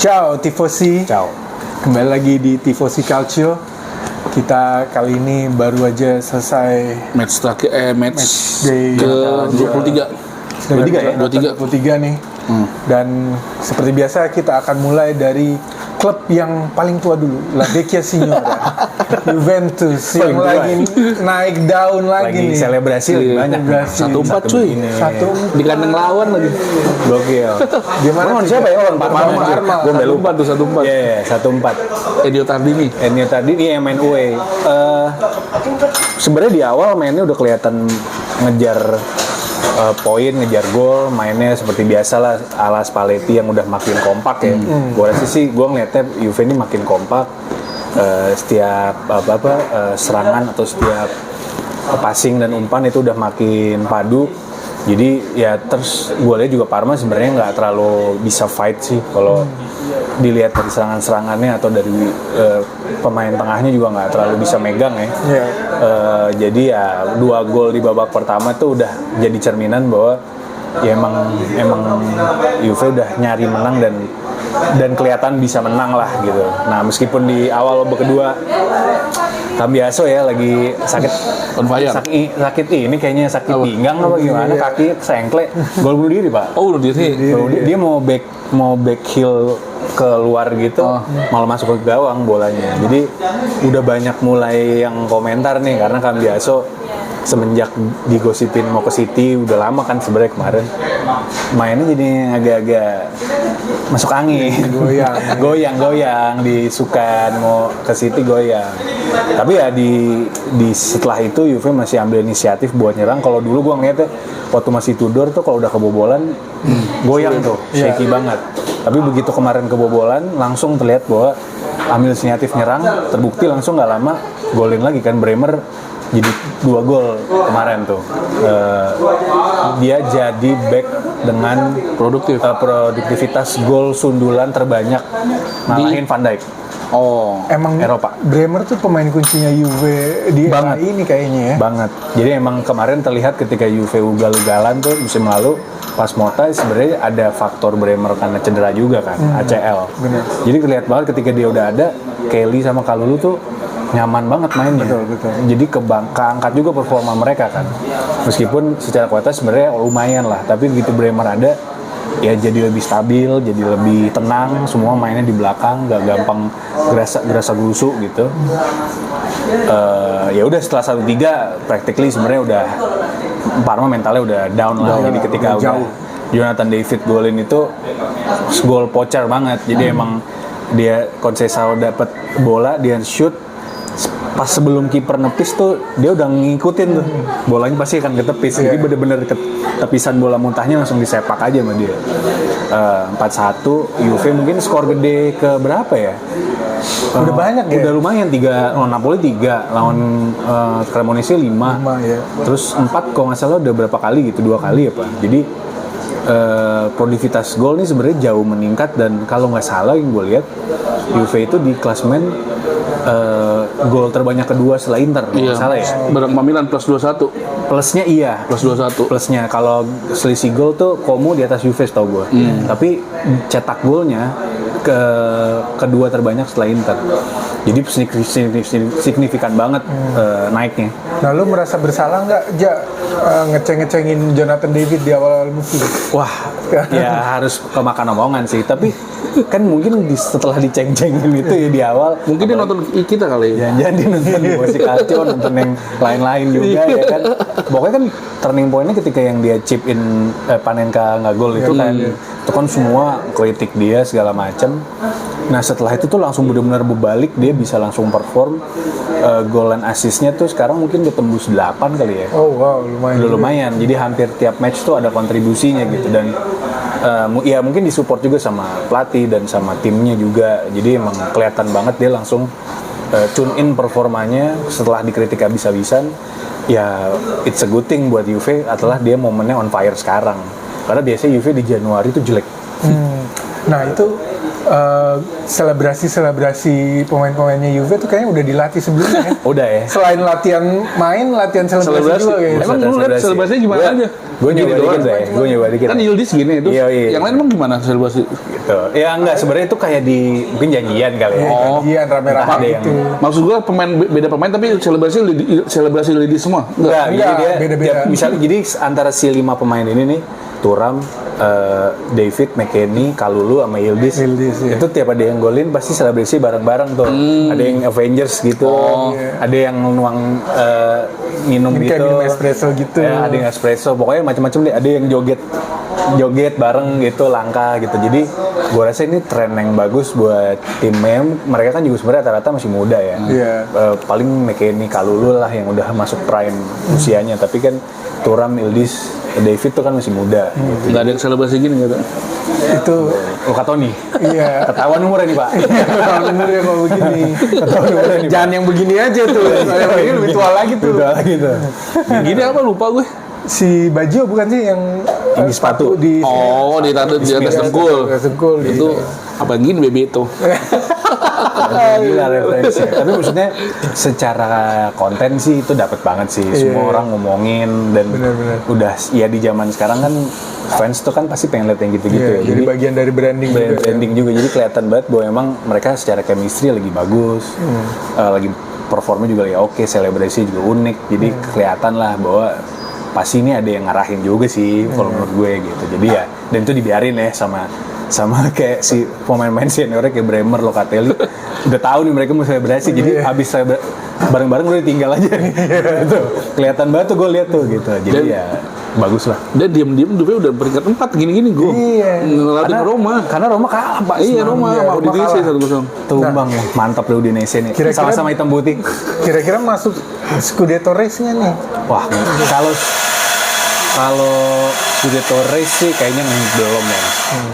Ciao Tifosi. Ciao. Kembali lagi di Tifosi Calcio. Kita kali ini baru aja selesai Match terakhir, match day ke 23. 23 nih. Dan seperti biasa kita akan mulai dari klub yang paling tua dulu, La Vecchia Signora. Juventus yang lagi naik daun lagi nih. Selebrasi lagi banyak. 1-4 cuy. 1-4 Di kandang lawan lagi. Gokil. Gimana Lawan sih, siapa ya? Lawan Parma. Gue udah lupa. 1-4 tuh 1-4. Iya, 1-4. Edio Tardini. Ini tadi nih yang main away. Sebenarnya di awal mainnya udah kelihatan ngejar poin, ngejar gol, mainnya seperti biasa lah ala Spalletti yang udah makin kompak ya. Gue rasa sih, gue ngeliatnya Juve ini makin kompak. Setiap serangan atau setiap passing dan umpan itu udah makin padu. Jadi ya terus gue lihat juga Parma sebenarnya nggak terlalu bisa fight sih kalau dilihat dari serangan-serangannya atau dari pemain tengahnya juga nggak terlalu bisa megang ya. Iya. Jadi ya 2 gol di babak pertama tuh udah jadi cerminan bahwa ya emang Juve udah nyari menang dan kelihatan bisa menang lah gitu. Nah meskipun di awal babak kedua Cambiaso ya lagi sakit On fire. sakit ini kayaknya sakit pinggang apa gimana, kaki sengkle, gol bunuh diri Pak. Oh, udah diri. Dia mau back heel keluar gitu, malah masuk ke gawang bolanya. Jadi udah banyak mulai yang komentar nih karena Cambiaso semenjak digosipin mau ke City udah lama kan sebenarnya kemarin mainnya jadi agak-agak masuk angin, goyang disukan mau ke City goyang. Tapi ya di setelah itu Juve masih ambil inisiatif buat nyerang. Kalau dulu gua ngeliatnya waktu masih Tudor tuh kalau udah kebobolan goyang tuh, shaky banget. Tapi begitu kemarin kebobolan langsung terlihat bahwa ambil inisiatif nyerang, terbukti langsung nggak lama golin lagi kan. Bremer jadi 2 gol kemarin tuh. Dia jadi back dengan produktivitas gol sundulan terbanyak ngalahin Van Dijk. Oh. Emang Eropa. Bremer tuh pemain kuncinya Juve di era ini kayaknya ya. Banget. Jadi emang kemarin terlihat ketika Juve ugal-ugalan tuh musim lalu pas Mota sebenarnya ada faktor Bremer karena cedera juga kan, ACL. Bener. Jadi kelihatan banget ketika dia udah ada, Kelly sama Kalulu tuh nyaman banget mainnya. Betul. Jadi keangkat juga performa mereka kan. Meskipun secara kualitas sebenarnya lumayan lah, tapi begitu Bremer ada ya jadi lebih stabil, jadi lebih tenang, semua mainnya di belakang, gak gampang gerasa gerusu gitu. Ya udah setelah 1-3 practically sebenarnya udah Parma mentalnya udah down lah. Jadi ketika udah Jonathan David golin itu gol pocer banget. Jadi emang dia Conceição dapat bola, dia shoot pas sebelum kiper nepis tuh dia udah ngikutin tuh bolanya pasti akan ke tepis. Jadi bener-bener tepisan bola muntahnya langsung disepak aja sama dia. 4-1 Juve mungkin skor gede ke berapa ya? Udah banyak ya? Udah lumayan 3 lawan Napoli 3 lawan Cremonese 5 ya. Terus 4 kalau nggak salah udah berapa kali gitu, 2 kali ya Pak. Jadi produktivitas gol nih sebenarnya jauh meningkat. Dan kalau nggak salah yang gue lihat Juve itu di klasemen gol terbanyak kedua setelah Inter, Iya. salah ya? Barang Milan plus 21. Plusnya iya. Plus 21. Plusnya kalau selisih gol tuh Como di atas Juve tau gue. Tapi cetak golnya kedua terbanyak setelah Inter. Jadi signifikan banget naiknya. Nah, lu merasa bersalah nggak, ngeceng-ngecengin Jonathan David di awal musim? Wah, ya harus kemakan omongan sih. Tapi kan mungkin setelah diceng-cengin itu ya di awal. Mungkin dia nonton kita kali ya. Jangan-jangan dia nonton di musik Calcio, nonton yang lain-lain juga ya kan. Pokoknya kan turning point-nya ketika yang dia chip in Panenka nggak gol itu kan. Itu kan semua kritik dia segala macam. Nah setelah itu tuh langsung benar-benar berbalik, dia bisa langsung perform. Gol dan assist-nya tuh sekarang mungkin udah tembus 8 kali ya. Oh wow, lumayan. Udah lumayan. Jadi hampir tiap match tuh ada kontribusinya gitu. Dan ya mungkin disupport juga sama pelatih dan sama timnya juga. Jadi emang kelihatan banget dia langsung tune in performanya setelah dikritik habis-habisan. Ya it's a good thing buat Juve adalah dia momennya on fire sekarang. Karena biasanya Juve di Januari itu jelek. Nah itu selebrasi pemain-pemainnya Juve tuh kayaknya udah dilatih sebelumnya ya. Udah ya. Selain latihan main, latihan selebrasi juga kayaknya. Emang lu lihat selebrasinya gimana aja? Gue nyoba dikit deh, gue nyoba dikit. Kan Yildiz gini itu. Iya. Yang lain emang gimana selebrasi? Gitu. Ya enggak, sebenarnya itu kayak di mungkin janjian kali ya. Janjian rame-rame Ada yang- gitu. Maksud gua beda pemain tapi selebrasi lidi semua. Enggak, jadi Enggak, dia beda-beda. misalnya jadi antara si 5 pemain ini nih, Thuram, David, McKennie, Kalulu sama Yildiz. Yildiz, ya. Itu tiap ada yang golin pasti selebrasi bareng-bareng tuh. Ada yang Avengers gitu. Ada yang nuang minum Ini gitu. kayak minum espresso gitu. Ya, ada yang espresso. Pokoknya macam-macam deh. Ada yang joget bareng gitu, langkah gitu. Jadi gua rasa ini tren yang bagus buat timnya. Mereka kan juga sebenarnya rata-rata masih muda ya. Iya. Paling McKennie, Kalulu lah yang udah masuk prime usianya. Tapi kan Thuram, Yildiz, David tuh kan masih muda. Gitu. Enggak ada yang selebrasi gini gitu. Itu Luka Toni. iya. Ketahuan umurnya nih, Pak. Bener ya kalau begini. Jangan yang begini aja tuh. Yang begini lebih tua lagi tuh. Udah lagi tuh. Gini apa lupa gue. Si Baggio bukan sih yang Yang di sepatu. di Oh, di atas dengkul. atas dengkul Itu apa gini baby itu? Gila referensi. Tapi maksudnya secara konten sih itu dapat banget sih. Semua orang ngomongin dan Bener-bener. udah ya di zaman sekarang kan fans tuh kan pasti pengen lihat yang gitu-gitu Iya, ya. jadi bagian dari branding juga ya. branding juga. Jadi kelihatan banget bahwa emang mereka secara chemistry lagi bagus. Lagi performnya juga ya oke, selebrasi juga unik. Jadi kelihatan lah bahwa pasti ini ada yang ngarahin juga sih kalau menurut gue gitu. Jadi ya dan itu dibiarin ya sama kayak si pemain-pemain seniornya kayak Bremer, Locatelli udah tahu nih mereka mau selebrasi jadi habis bareng-bareng udah tinggal aja gitu. Kelihatan banget tuh gue lihat tuh gitu. Jadi Dan- ya bagus lah. Dia diam-diam Juve udah peringkat 4 gini-gini gue. Iya. Ngelatih Roma. Karena Roma kalah Pak. Iya semalam. Roma Iya, sama Roma Udinese kalah. 1-0. Tumbang ya. Mantap deh Udinese nih. Kira-kira- Sama-sama hitam putih. Kira-kira masuk Scudetto race nya nih. Wah, kalau Scudetto race sih kayaknya belum ya.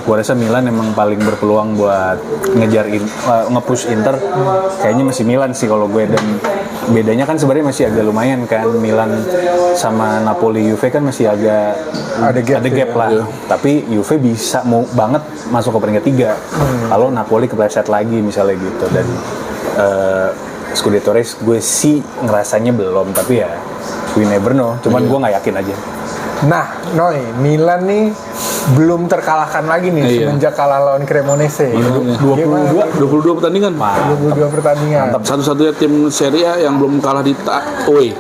Gua rasa Milan emang paling berpeluang buat nge-push Inter. Kayaknya masih Milan sih kalau gue, dan bedanya kan sebenarnya masih agak lumayan kan. Milan sama Napoli, Juve kan masih agak Ada gap lah. Tapi Juve bisa mau banget masuk ke peringkat 3. Kalau Napoli kepleset lagi misalnya gitu, dan Scudetto race gue sih ngerasanya belum, tapi ya we never know. Cuman gue nggak yakin aja. Nah, Noy, Milan nih belum terkalahkan lagi nih Iya. semenjak kalah lawan Cremonese. 22 pertandingan. 22 pertandingan. Satu-satunya tim Serie A yang belum kalah di away.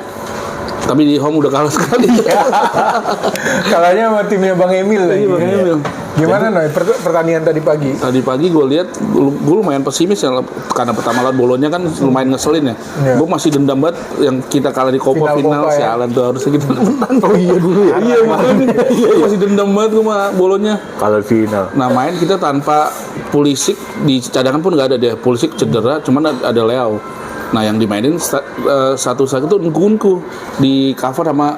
Tapi di home udah kalah sekali. Kalahnya sama timnya Bang Emil lagi. Iya, Bang Emil. Gimana Noy pertandingan tadi pagi? Tadi pagi gue lihat, gue lumayan pesimis ya, karena pertama lawan Bolonya kan lumayan ngeselin ya. Iya. Gue masih dendam banget yang kita kalah di Copa Copa final, ya. sialan tuh harusnya kita menang. Oh iya dulu ya. Iya makanya. Gue masih dendam banget gue sama Bolonya. Kalau final. Nah main kita tanpa Pulisic, di cadangan pun nggak ada dia. Pulisic cedera, cuman ada Leao. Nah yang dimainin satu-satu itu Nkunku, di cover sama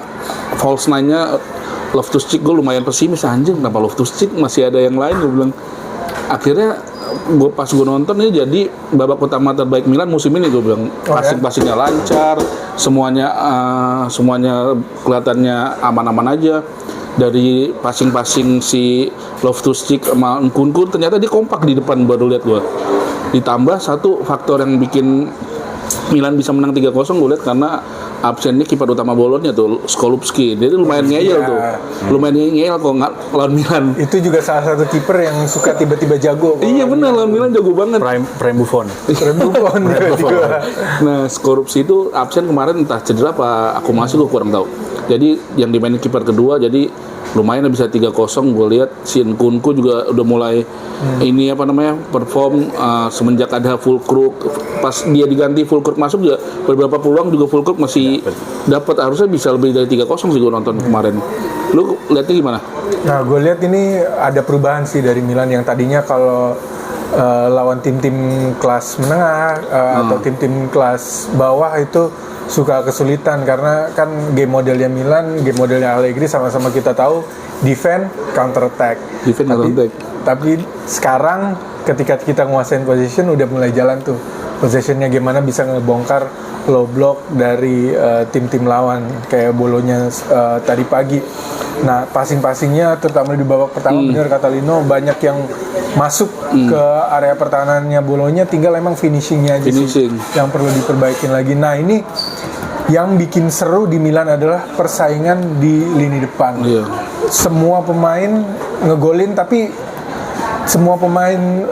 false nine-nya Loftus-Cheek. Gue lumayan pesimis, anjing kenapa Loftus-Cheek masih ada yang lain, gue bilang. Akhirnya pas gue nonton ini jadi babak utama terbaik Milan musim ini, gue bilang. Passing-passingnya lancar, semuanya kelihatannya aman-aman aja. Dari passing-passing si Loftus-Cheek sama Nkunku, ternyata dia kompak di depan, baru lihat gue. Ditambah satu faktor yang bikin Milan bisa menang 3-0, gue lihat karena absennya kiper utama Bolonya tuh, Skolupski. Dia tuh lumayan ngeyel tuh. Lumayan ngeyel kok nggak lawan Milan. Itu juga salah satu kiper yang suka tiba-tiba jago. Iya benar, lawan Milan jago banget. Prime Buffon. Buffon juga. Nah, Skorupsi itu absen kemarin, entah cedera apa akumulasi, gue kurang tahu. Jadi yang dimainin kiper kedua, jadi lumayan bisa 3-0. Gue lihat si Nkunku juga udah mulai perform semenjak ada Fulkrug. Pas dia diganti Fulkrug masuk juga beberapa peluang juga Fulkrug masih dapat, harusnya bisa lebih dari 3-0 sih gue nonton kemarin. Lu lihatnya gimana? Nah, gue lihat ini ada perubahan sih dari Milan yang tadinya kalau lawan tim-tim kelas menengah atau tim-tim kelas bawah itu suka kesulitan, karena kan game modelnya Milan, game modelnya Allegri sama-sama kita tahu defend, counter attack. Defend, counter attack. Tapi sekarang ketika kita nguasain possession udah mulai jalan tuh. Possessionnya gimana bisa ngebongkar low block dari tim-tim lawan kayak Bolonya tadi pagi. Nah, passing-passingnya terutama di babak pertama bener kata Lino banyak yang masuk ke area pertahanannya Bolonya, tinggal emang finishingnya aja sih yang perlu diperbaikin lagi. Nah, ini yang bikin seru di Milan adalah persaingan di lini depan. Iya. Semua pemain ngegolin, tapi semua pemain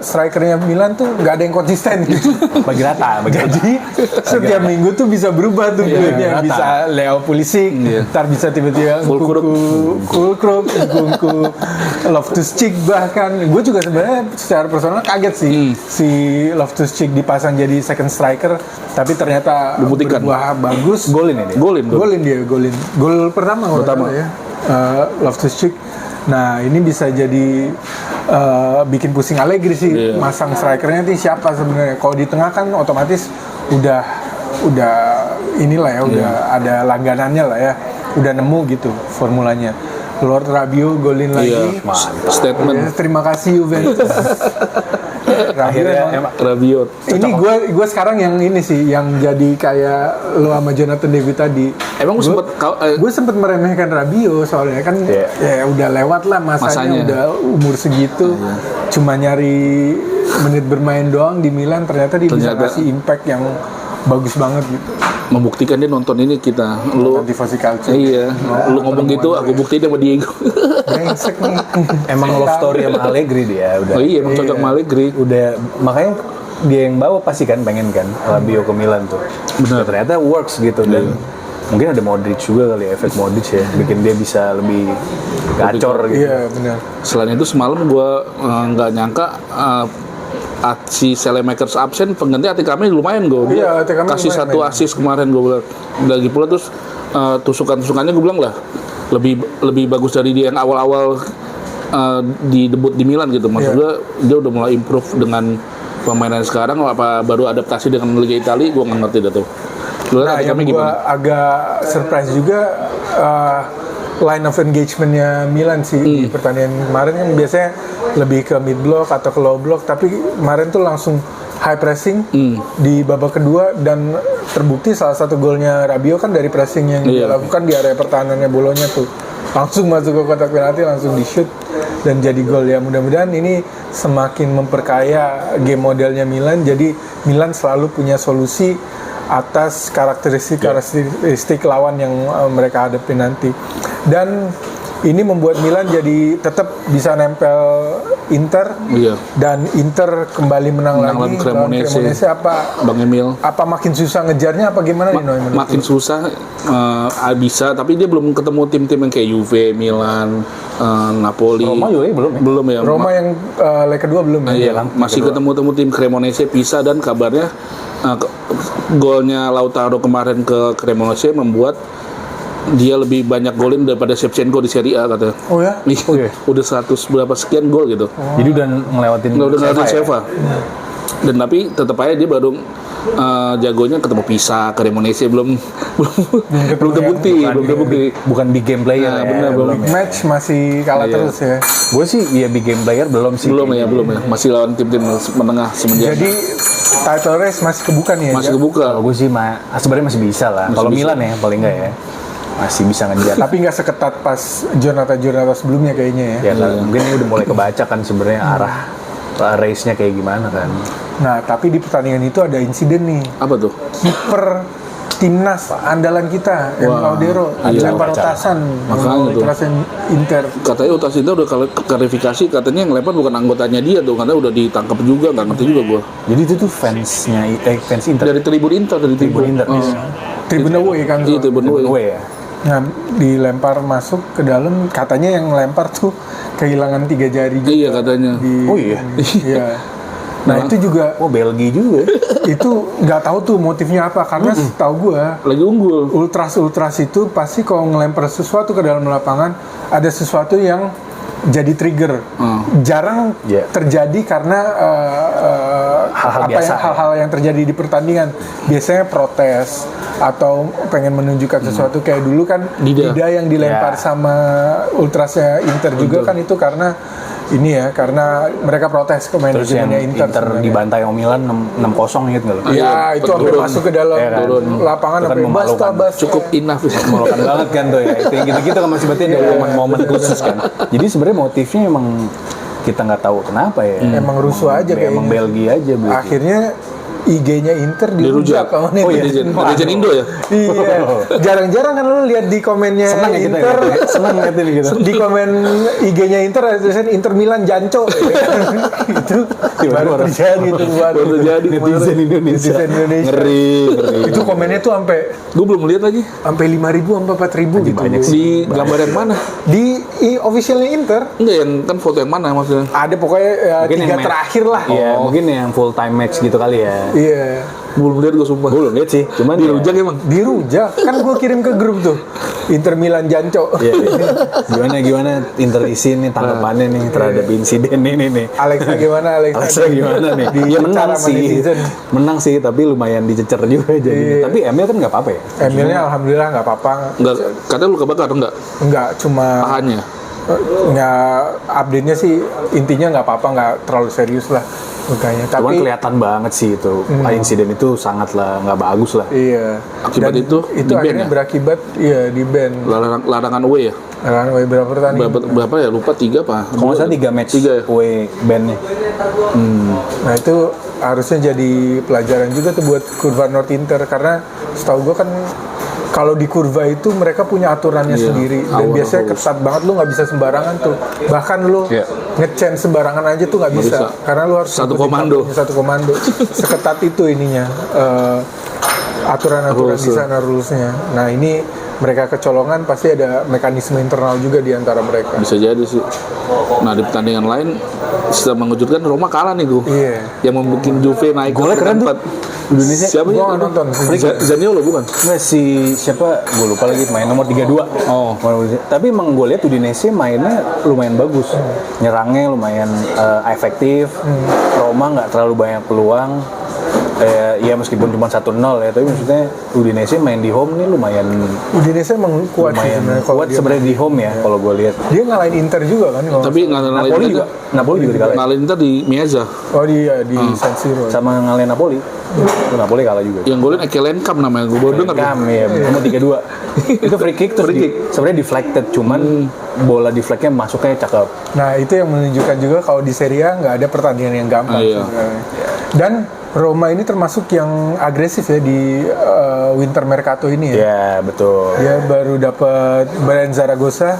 strikernya Milan tuh nggak ada yang konsisten gitu. Bagi rata. Jadi setiap minggu tuh bisa berubah tuh golnya. Bisa Leo Pulisic, ntar bisa tiba-tiba Fulkrug, Nkunku, Loftus-Cheek bahkan. Gue juga sebenarnya secara personal kaget sih si Loftus-Cheek dipasang jadi second striker, tapi ternyata berbuah bagus. Golin ini. Golin dia. Gol pertama. Ya. Loftus-Cheek. Nah, ini bisa jadi bikin pusing Allegri sih, masang strikernya nanti siapa sebenarnya. Kalau di tengah kan otomatis udah inilah ya, udah ada langganannya lah ya, udah nemu gitu formulanya. Lord Rabiot golin lagi, statement. Terima kasih Juventus. Akhirnya emang Rabiot. Ini gue sekarang yang ini sih, yang jadi kayak lo sama Jonathan David tadi. Emang gue sempet meremehkan Rabiot soalnya kan ya udah lewat lah masanya. Udah umur segitu, cuma nyari menit bermain doang di Milan, ternyata dia bisa kasih impact yang bagus banget gitu. Membuktikan dia nonton ini kita. Lu Tifosi Calcio. Iya. Lu ngomong gitu, aku buktiin sama Diego. Brengsek nih. emang love story sama Allegri dia udah. Oh iya, emang cocok sama Allegri. Udah, makanya dia yang bawa pasti kan pengen kan Rabiot ke Milan tuh. Benar. Ternyata works gitu dan mungkin ada Modric juga kali, efek Modric ya, bikin dia bisa lebih gacor gitu. Iya benar. Selain itu semalam gue nggak nyangka si Selemakers absen, pengganti Atikame lumayan gue. Iya, Atikame kasih lumayan, satu assist kemarin gue bilang. Lagi pula terus tusukannya gue bilang lah lebih bagus dari dia yang awal-awal di debut di Milan gitu. Maksud gue dia udah mulai improve dengan permainan sekarang, apa baru adaptasi dengan Liga Italia, gue nggak ngerti dah tuh. Nah, yang gue agak surprise juga line of engagement-nya Milan sih di pertandingan kemarin kan biasanya lebih ke mid block atau ke low block, tapi kemarin tuh langsung high pressing di babak kedua dan terbukti salah satu golnya Rabiot kan dari pressing yang dilakukan di area pertahanannya Bolonya tuh. Langsung masuk ke kotak penalti, langsung di shoot dan jadi gol ya. Mudah-mudahan ini semakin memperkaya game modelnya Milan, jadi Milan selalu punya solusi atas karakteristik lawan yang mereka hadapi nanti. Dan ini membuat Milan jadi tetap bisa nempel Inter, dan Inter kembali menang lagi lawan Cremonese. Bang Emil apa makin susah ngejarnya apa gimana nih? Makin susah bisa, tapi dia belum ketemu tim-tim yang kayak Juve, Milan, Napoli. Roma juga belum ya. Roma yang leg kedua belum ya. Masih ketemu tim Cremonese Pisa, dan kabarnya golnya Lautaro kemarin ke Cremonese membuat dia lebih banyak golin daripada Shevchenko di Serie A katanya. Oh ya? Udah 100 berapa sekian gol gitu. Jadi udah ngelewatin Sheva. Dan tapi tetap aja dia baru jagonya ketemu Pisa, Cremonese belum terbukti. Bukan big game player ya. Benar, belum. Match masih kalah terus ya. Gue sih big game player belum sih. Belum ya. Masih lawan tim-tim menengah semenjak. Jadi title race masih kebuka nih ya? Masih kebuka. Kalau gue sih sebenarnya masih bisa lah. Kalau Milan ya paling enggak ya. Masih bisa ngejar. Tapi nggak seketat pas Jonathan sebelumnya kayaknya ya. Mungkin ini udah mulai kebaca kan sebenarnya arah race-nya kayak gimana kan. Nah, tapi di pertandingan itu ada insiden nih. Apa tuh? Kiper timnas andalan kita, Laudero, lempar utasan. Utasan Inter. Katanya utasan Inter udah klarifikasi, katanya yang lempar bukan anggotanya dia tuh, katanya udah ditangkap juga, nggak ngerti juga gua. Jadi itu tuh fans Inter. Dari tribun Inter. Tribun away kan. Iya, tribun away ya. Nah, dilempar masuk ke dalam, katanya yang lempar tuh kehilangan 3 jari juga. Iya katanya. Oh iya. Iya. Nah, itu juga. Oh, Belgia juga. Itu nggak tahu tuh motifnya apa, karena setahu gua lagi unggul. Ultras itu pasti kalau ngelempar sesuatu ke dalam lapangan ada sesuatu yang jadi trigger. Jarang Iya. terjadi karena Hal-hal biasa, hal-hal yang terjadi di pertandingan. Biasanya protes atau pengen menunjukkan sesuatu kayak dulu kan Dida yang dilempar Iya. sama ultrasnya Inter juga kan itu karena ini ya, karena mereka protes ke Terus yang manajemennya Inter. Inter sebenarnya. dibantai sama Milan 6-0 gitu nggak lo? Iya, itu sampai turun. masuk ke dalam Iya kan? lapangan Itu kan sampai memalukan. basta. Cukup enough. Memalukan banget kan tuh ya. Itu yang gitu-gitu kan masih berarti ada momen-momen khusus kan. Jadi sebenarnya motifnya emang kita nggak tahu kenapa ya. Emang rusuh aja Emang kayaknya. Belgia aja Belgia. Akhirnya IG-nya Inter Dirujak. dirujak sama Oh iya, netizen. netizen Indo ya. Iya, jarang-jarang kan lu lihat di komennya Senang ya kita Inter, ya. Senang gitu gitu. di komen IG-nya Inter ada tulisan Inter Milan Janco. Itu baru terjadi itu Baru terjadi Netizen Indonesia. Netizen Indonesia. Ngeri. Itu komennya tuh sampai Gue belum lihat lagi. 5.000 sampai 4.000 gitu. banyak sih. Di gambar yang mana? Di officialnya Inter Enggak, yang kan foto yang mana maksudnya? ada pokoknya Mungkin 3 yang terakhir lah. Iya, mungkin yang full time match gitu kali ya. Iya. Belum lihat gue sumpah. Belum lihat sih, cuman Dirujak emang. Dirujak kan gue kirim ke grup tuh Inter Milan Janco. Iya, iya. Gimana Inter isi nih tanggapannya nih terhadap insiden ini nih. Alexa gimana Alexa gimana nih? Dia menang Dicecar sama sih, netizen. menang sih, tapi lumayan dicecer juga jadinya. Iya. Tapi Emil kan nggak apa-apa ya? Emilnya alhamdulillah nggak apa-apa. Enggak, katanya luka bakar enggak? Nggak cuma Pahanya. nggak update-nya sih intinya nggak apa-apa, nggak terlalu serius lah lukanya. Cuman Tapi kelihatan banget sih itu insiden itu sangatlah nggak bagus lah. iya. Akibat Dan itu di-ban akhirnya ya? berakibat iya di ban. Larangan away ya? Kan beberapa pertandingan. Berapa ya? Lupa 3 apa? Kalau nggak salah 3 match 3 ya? away ban-nya. Nah itu harusnya jadi pelajaran juga tuh buat kurva North Inter karena setahu gue kan kalau di kurva itu mereka punya aturannya Iya, sendiri dan awal biasanya rules. ketat banget, lu nggak bisa sembarangan tuh, bahkan lu Iya. nge-chain sembarangan aja tuh nggak bisa. bisa. Karena lu harus Satu ikutin komando. aturannya, satu komando seketat itu ininya aturan-aturan di Rules. sana rulesnya. Nah ini mereka kecolongan pasti ada mekanisme internal juga di antara mereka. Bisa jadi sih. Nah di pertandingan lain setelah mengejutkan Roma kalah nih gue. Iya. Yang membuat Juve naik Golnya ke keren tuh. peringkat 4. Indonesia. Siapa Gua ya? nggak nonton. Zaniolo bukan? Nggak si siapa? Gue lupa lagi main nomor 32. Oh. Tapi emang gue lihat Udinese mainnya lumayan bagus. Nyerangnya lumayan efektif. Roma nggak terlalu banyak peluang. Ya meskipun cuma 1-0 ya, tapi maksudnya Udinese main di home nih lumayan Udinese emang kuat sih sebenarnya kalau kuat dia. sebenarnya di home ya kalau gue lihat. Dia ngalahin Inter juga kan kalau Tapi Napoli juga dikalahin. ngalahin Inter di Miazza. oh di San Siro. Sama ngalahin Napoli. Napoli kalah juga. Yang golin Ekelenkamp namanya, gue baru dengar. Kam ya, nomor 32. Itu free kick terus sebenarnya deflected, cuman bola deflectnya masuknya cakep. Nah itu yang menunjukkan juga kalau di Serie A nggak ada pertandingan yang gampang Iya. sebenarnya. Dan Roma ini termasuk yang agresif ya di winter mercato ini ya. Ya, betul. Dia baru dapat Brian Zaragoza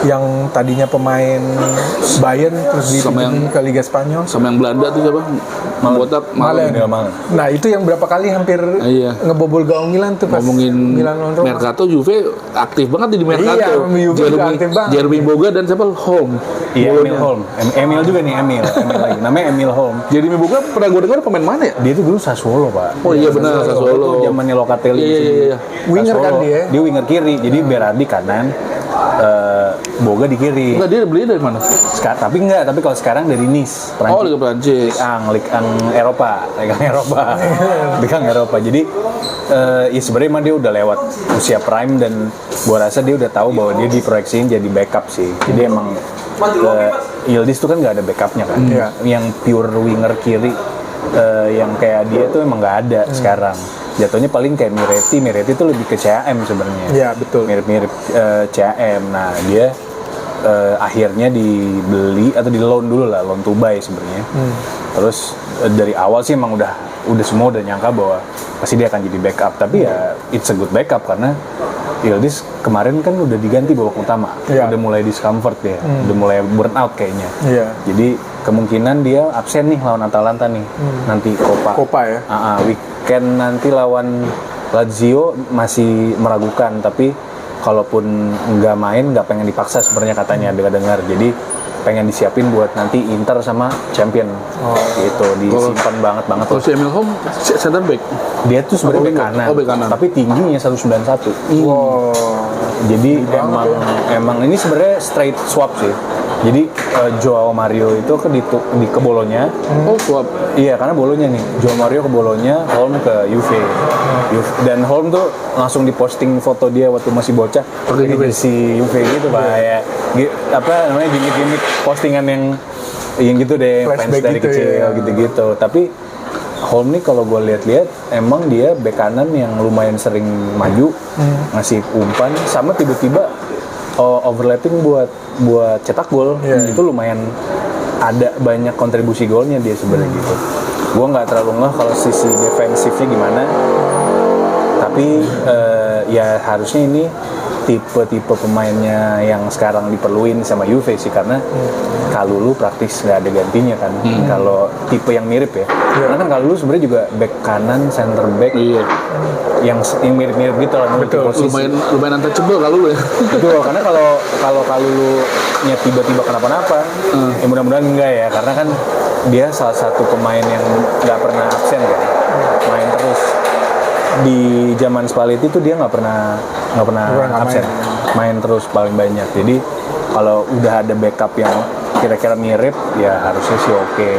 yang tadinya pemain Bayern terus Sama dipinjemin ke Liga Spanyol. Sama yang Belanda tuh siapa? Botak Malen. Malen. Nah itu yang berapa kali hampir Iya. ngebobol gawang Milan tuh pas Ngomongin Milan lawan Roma. Mercato, Juve aktif banget di Mercato. Iya, Juve juga aktif banget. Jeremy Boga dan siapa? Holm. Iya, Emil Holm. Emil juga nih, Emil lagi. Namanya Emil Holm. Jeremy Boga pernah gue dengar pemain mana ya? Dia itu dulu Sassuolo, Pak. Oh iya benar, Sassuolo. Itu zamannya Locatelli. Iya, iya, iya. Winger kan Sassuolo. dia? Dia winger kiri. Jadi Berardi kanan, Boga di kiri. Enggak, dia beli dari mana? Tapi kalau sekarang dari Nice, Prancis. Oh, Liga Prancis. Ligue 1 Eropa, Liga Eropa. Jadi ya sebenarnya emang dia udah lewat usia prime dan gua rasa dia udah tahu bahwa dia diproyeksiin jadi backup sih. Jadi emang Yildiz tuh kan nggak ada backupnya kan. Iya. Yang pure winger kiri yang kayak dia tuh emang nggak ada sekarang. Jatuhnya paling kayak Miretti tuh lebih ke CAM sebenarnya. Iya, betul. Mirip-mirip CAM. Nah dia akhirnya dibeli atau di loan dulu lah, loan to buy sebenarnya. Terus dari awal sih emang udah semua udah nyangka bahwa pasti dia akan jadi backup. Tapi ya it's a good backup karena Yildiz kemarin kan udah diganti babak utama, Iya. udah mulai discomfort dia, udah mulai burn out kayaknya. Iya. Jadi kemungkinan dia absen nih lawan Atalanta nih, nanti Coppa ya. Weekend nanti lawan Lazio masih meragukan, tapi kalaupun nggak main nggak pengen dipaksa sebenarnya katanya dengar. Jadi pengen disiapin buat nanti Inter sama Champion gitu, disimpan banget. Kalau si Emil Holm center back. Dia tuh sebenarnya bek kanan, bek kanan. tapi tingginya 191. Wow. Jadi emang ini sebenarnya straight swap sih. Jadi Joao Mario itu ke Bolonya. Oh, swap. Iya, karena Bolonya nih. Joao Mario ke Bolonya, Holm ke Juve. Dan Holm tuh langsung diposting foto dia waktu masih bocah pakai jersey Juve gitu, kayak apa namanya gimmick-gimmick postingan yang gitu deh, fans dari gitu, kecil ya. gitu-gitu. Tapi Holm nih kalau gue lihat-lihat emang dia bek kanan yang lumayan sering maju, ngasih umpan, sama tiba-tiba overlapping buat cetak gol. Itu lumayan ada banyak kontribusi golnya dia sebenarnya gitu. Gue nggak terlalu ngeh kalau sisi defensifnya gimana, tapi ya harusnya ini tipe-tipe pemainnya yang sekarang diperluin sama Juve sih, karena Kalulu praktis nggak ada gantinya kan. Kalau tipe yang mirip ya, karena kan Kalulu sebenarnya juga back kanan, center back yang mirip-mirip gitu lah. Lumayan untouchable Kalulu ya. Betul, karena kalau Kalulu-nya tiba-tiba kenapa-napa, ya mudah-mudahan enggak ya, karena kan dia salah satu pemain yang nggak pernah absen kan, main terus. Di zaman Spalletti tuh dia nggak pernah absen, main terus paling banyak. Jadi kalau udah ada backup yang kira-kira mirip, ya harusnya sih oke.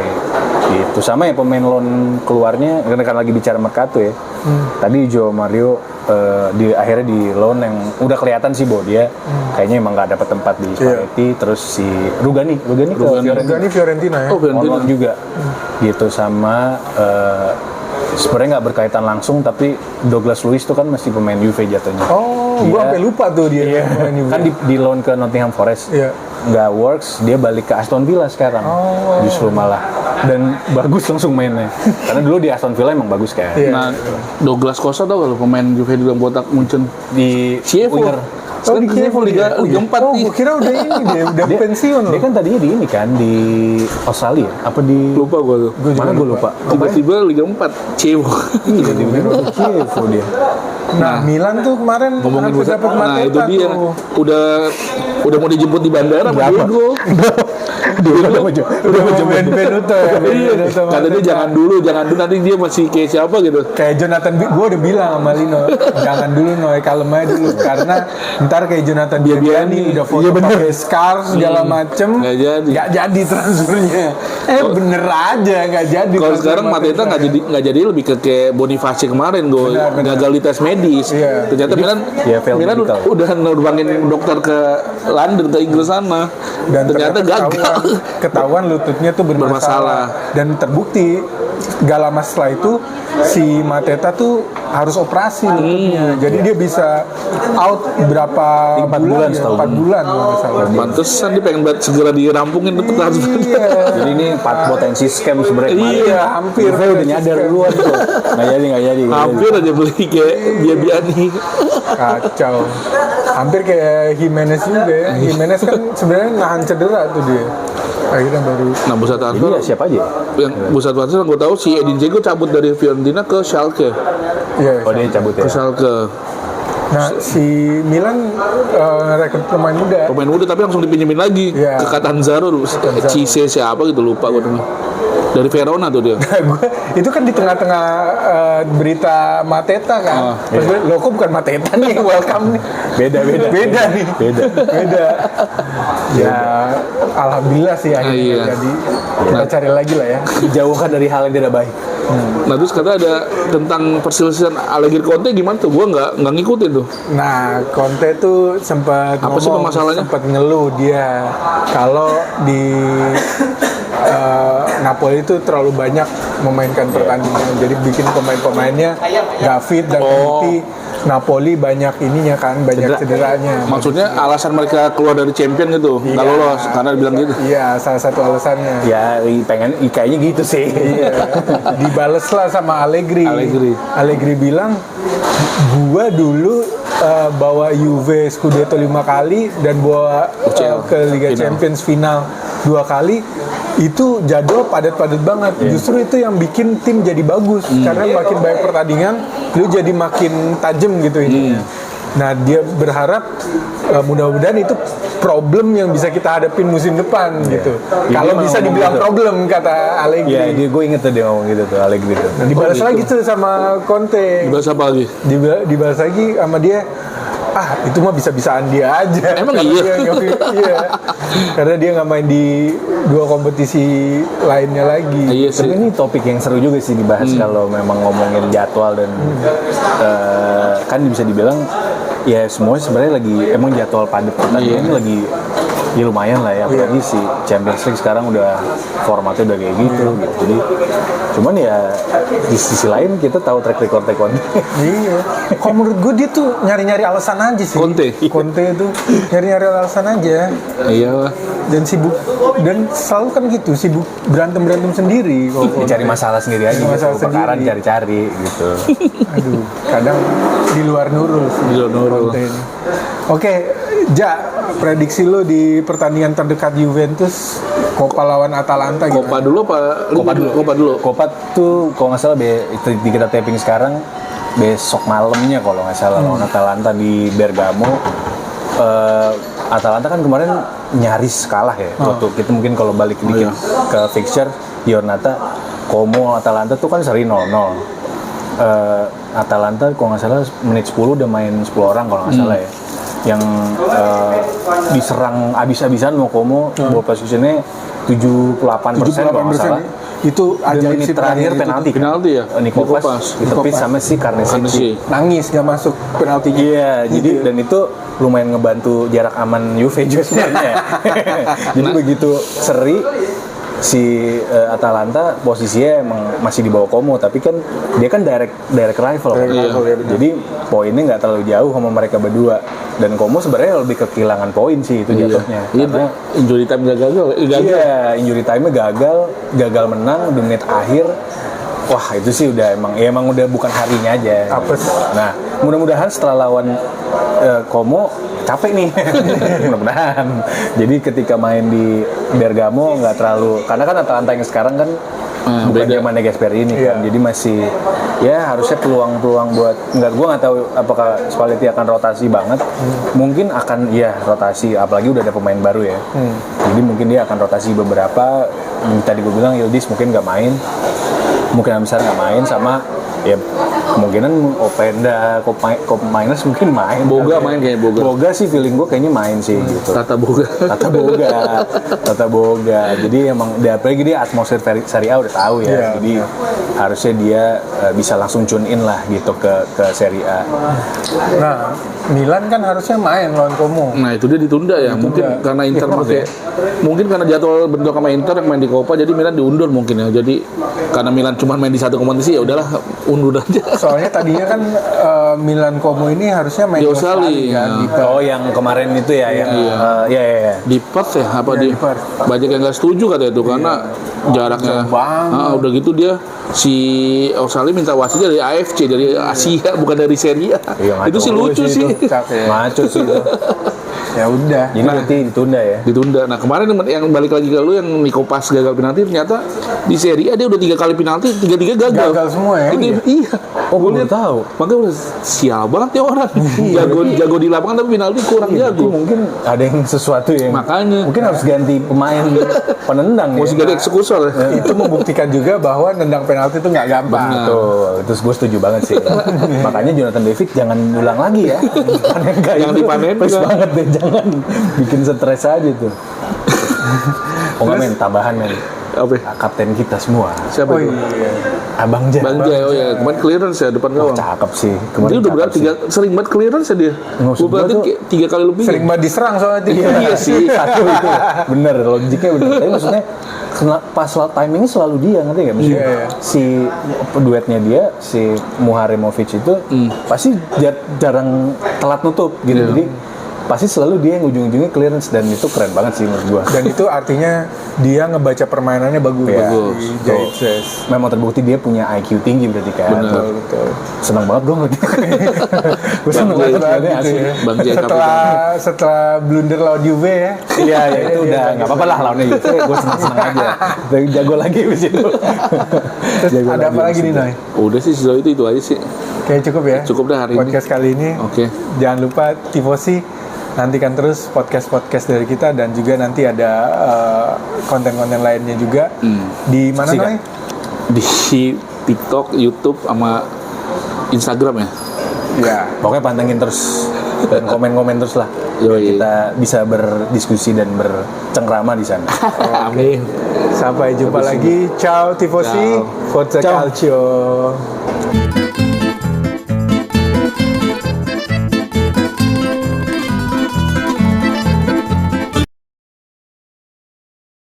Gitu. Sama ya pemain loan keluarnya, karena kan lagi bicara Mercato ya. Tadi Joao Mario akhirnya di loan yang udah kelihatan sih bahwa dia kayaknya emang nggak dapat tempat di Spalletti. Terus si Rugani Rugani Fiorentina ya. Oh, Fiorentina juga. Gitu, sama sebenarnya nggak berkaitan langsung, tapi Douglas Luiz tuh kan masih pemain Juve jatuhnya. Oh, gua sampai lupa tuh dia. Kan di loan ke Nottingham Forest. Nggak works, dia balik ke Aston Villa sekarang. Justru malah. Dan bagus langsung mainnya. Karena dulu di Aston Villa emang bagus kan. Nah, Douglas Costa tau kalau pemain Juve di dalam botak Munchen Di Chievo. Sekarang di Chievo Liga 4 nih. Gua kira udah ini udah pensiun loh. Dia kan tadinya di ini kan, di Australia. Apa di... Lupa gua tuh. Mana gue lupa. Tiba-tiba Liga 4 Chievo. Iya, tiba-tiba di Chievo dia. Nah, Milan tuh kemarin Ngomongin hampir dapat Mateta. Nah, itu dia. Tuh. Udah mau dijemput di bandara sama Diego. Udah mau jemput. Benvenuto ya. Iya. Kata dia jangan dulu nanti dia masih kayak siapa gitu. Kayak Jonathan, gue udah bilang sama Lino, jangan dulu Noy, kalem aja dulu, karena ntar kayak Jonathan Biabiani udah foto pakai scarf segala macem, nggak jadi transfernya. Bener aja nggak jadi. Kalau sekarang Mateta nggak jadi lebih ke kayak Boniface kemarin gue gagal di tes medis. Ternyata Milan udah nerbangin dokter ke London, ke Inggris sana, dan ternyata gagal. Ketahuan lututnya tuh bermasalah. Dan terbukti gak lama setelah itu si Mateta tuh harus operasi lututnya. Jadi dia bisa out berapa 4 bulan ya? setahun. 4 bulan kalau nggak salah. Pantesan dia pengen banget segera dirampungin itu transfer. Jadi ini potensi scam sebenarnya. Iya, hampir. Saya udah nyadar duluan tuh. Nggak jadi. Hampir aja beli kayak Biabiani. Kacau. Hampir kayak Jimenez juga ya. Jimenez kan sebenarnya nahan cedera tuh dia. Akhirnya baru. Nah, bursa transfer Jadi ya siapa aja? yang bursa transfer yang gue tahu si Edin Dzeko cabut dari Fiorentina ke Schalke. Iya. Oh, dia cabut ya. Ke Schalke. Nah, si Milan rekrut pemain muda. Tapi langsung dipinjemin lagi ke Catanzaro. Cisse siapa gitu lupa gue namanya. Dari Verona tuh dia. Itu kan di tengah-tengah berita Mateta kan. Terus gue, loh kok bukan Mateta nih, welcome nih. Beda nih. Beda. Ya, alhamdulillah sih akhirnya jadi. Kita cari lagi lah ya. Dijauhkan dari hal yang tidak baik. Nah, terus kata ada tentang perselisihan Allegri Conte gimana tuh? Gue nggak ngikutin tuh. Nah, Conte tuh sempat apa sih permasalahannya? Sempat ngeluh dia kalau di Napoli itu terlalu banyak memainkan pertandingan, jadi bikin pemain-pemainnya nggak fit dan terbukti Napoli banyak ininya kan, banyak cederanya. Maksudnya alasan mereka keluar dari champion gitu, nggak lolos karena bilang gitu. Iya, salah satu alasannya. Ya, pengen kayaknya gitu sih. Iya. Dibales lah sama Allegri bilang, gua dulu bawa Juve Scudetto 5 kali dan bawa ke Liga Champions final 2 kali. Itu jadwal padat-padat banget. Justru itu yang bikin tim jadi bagus karena makin banyak pertandingan, lu jadi makin tajam gitu ini. Nah, dia berharap mudah-mudahan itu problem yang bisa kita hadapin musim depan gitu. Kalau bisa dibilang problem, kata Allegri. Iya, gue inget tuh dia ngomong gitu tuh, Allegri tuh. Nah, dibalas lagi tuh sama Conte. Dibalas apa lagi? Dibalas lagi sama dia. itu mah bisa-bisaan dia aja. Emang Karena iya? dia iya. Karena dia nggak main di 2 kompetisi lainnya lagi. Iya Tapi sih. ini topik yang seru juga sih dibahas kalau memang ngomongin jadwal dan kan bisa dibilang ya semuanya sebenarnya lagi emang jadwal padat pertandingan ini lagi ya lumayan lah ya, apalagi si Champions League sekarang udah formatnya udah kayak gitu. Jadi cuman ya di sisi lain kita tahu track record Conte. Iya. Kalau menurut gue dia tuh nyari-nyari alasan aja sih. Conte itu nyari-nyari alasan aja. Iya. Dan sibuk, dan selalu kan gitu, sibuk berantem sendiri. Kalau Cari masalah sendiri aja, Cari masalah gitu. Perkara sendiri. cari-cari gitu. Aduh, kadang di luar nurul sih. Di luar nurul. Conte ini. Oke, Ja, prediksi lo di pertandingan terdekat Juventus Coppa lawan Atalanta gitu. Copa dulu apa? Copa dulu. Copa tuh kalau nggak salah itu di kita taping sekarang besok malamnya kalau nggak salah lawan Atalanta di Bergamo. Atalanta kan kemarin nyaris kalah ya. Waktu kita mungkin kalau balik dikit ke fixture Giornata, Como Atalanta tuh kan seri 0-0. Atalanta kalau nggak salah menit 10 udah main 10 orang kalau nggak salah ya. Yang diserang abis-abisan mau Como, ball positionnya 78% kalau nggak salah. Itu Dan ajaib menit sih terakhir penalti. Penalti ya? Nikopas ditepis sama si Karnesi. Karnesi. Nangis gak masuk penaltinya. Iya, jadi dan itu lumayan ngebantu jarak aman Juve juga sebenarnya. Jadi begitu seri si Atalanta posisinya emang masih di bawah Como, tapi kan dia kan direct rival. Jadi poinnya nggak terlalu jauh sama mereka berdua. Dan Como sebenarnya lebih kehilangan poin sih itu jatuhnya. Iya, Karena injury time gagal. iya, injury time-nya gagal menang di menit akhir. Wah, itu sih udah emang udah bukan harinya aja. Apes. Nah, mudah-mudahan setelah lawan Como capek nih. Mudah-mudahan. Jadi ketika main di Bergamo nggak terlalu, karena kan Atalanta yang sekarang kan bukan beda. zamannya Gasperi ini kan. Jadi masih ya harusnya peluang-peluang buat gua nggak tahu apakah Spalletti akan rotasi banget. Mungkin akan rotasi, apalagi udah ada pemain baru ya. Jadi mungkin dia akan rotasi beberapa. Tadi gue bilang Yildiz mungkin nggak main, mungkin besar nggak main, sama ya kemungkinan Openda, Kop Minus mungkin main. Boga main kayaknya Boga. Boga sih feeling gue kayaknya main sih gitu. Tata Boga. Tata Boga. Jadi emang apalagi dia atmosfer Serie A udah tahu ya. Iya, Jadi harusnya dia bisa langsung tune in lah gitu ke Serie A. Nah, Milan kan harusnya main lawan Como. Nah itu dia ditunda ya, mungkin karena Inter mungkin karena jadwal bentrok sama Inter yang main di Coppa, jadi Milan diundur mungkin ya. Jadi karena Milan cuma main di satu kompetisi ya udahlah undur aja. Soalnya tadinya kan Milan Como ini harusnya main Di Australia, kan, di Oh, yang kemarin itu ya, yang iya. Di Perth ya apa Iya, di di Perth. banyak yang nggak setuju katanya itu karena jaraknya Jauh banget. udah gitu dia si Australia minta wasitnya dari AFC, dari Asia bukan dari Serie A. Iya, ngaco Itu sih lucu sih. Ngaco sih itu. Ya udah. Jadi nanti ditunda ya. Ditunda. Nah kemarin yang balik lagi ke lu yang Nikopas gagal penalti, ternyata di Serie A dia udah 3 kali penalti, 3-3 gagal. Gagal semua ya? Iya. Oh, gue baru tahu. Makanya udah sial banget ya orang. jago di lapangan tapi penalti kurang jago. Mungkin ada yang sesuatu yang Makanya mungkin harus ganti pemain penendang mesti ya. ganti eksekutor. Itu membuktikan juga bahwa nendang penalti itu nggak gampang. Benar. Tuh, terus gue setuju banget sih. Makanya Jonathan David jangan ulang lagi ya. Panen kayak Jangan itu. dipanen Pas juga. banget deh, jangan bikin stres aja tuh. Oh nggak, men, tambahan men. Apa? Kapten kita semua, Siapa Oh itu? iya. Abang Jai. Bang Jai, oh ya, kemarin clearance ya depan gawang. Cakep sih. Dia Kemarin udah berat cakep sih. sering banget clearance ya dia. Maksud Gue gua perhatiin tuh- kayak 3 kali lebih. Sering banget diserang soalnya dia. Iya sih, satu itu. Bener, logiknya bener. Tapi maksudnya pas timingnya selalu dia, ngerti nggak? Maksudnya Iya. si duetnya dia, si Muharremovic itu pasti jarang telat nutup gitu. Jadi pasti selalu dia yang ujung-ujungnya clearance, dan itu keren banget sih menurut gua. Dan itu artinya dia ngebaca permainannya bagus. Iya, bagus. Si Jaitses. Memang terbukti dia punya IQ tinggi berarti kan. Bener. Betul. Senang banget gue ngeliatnya. Gue seneng banget Banget ngeliatnya gitu asli. ya. Bang Jai Setelah blunder lawan Juve ya. Iya, ya itu udah nggak apa-apa lah lawannya Juve. Gue senang-senang aja. Tapi jago lagi di situ. Terus ada apa lagi nih, Noy? Udah sih sejauh itu aja sih. Kayak cukup ya. Cukup dah hari ini. Podcast kali ini. Oke. Jangan lupa Tifosi, nantikan terus podcast dari kita, dan juga nanti ada konten-konten lainnya juga. Di mana, Saksikan. Noy? Di TikTok, YouTube sama Instagram ya. Ya. Pokoknya pantengin terus dan komen-komen terus lah. Biar Yoi. kita bisa berdiskusi dan bercengkrama di sana. Amin. Sampai jumpa lagi. Ciao tifosi. Ciao. Forza Ciao. Calcio.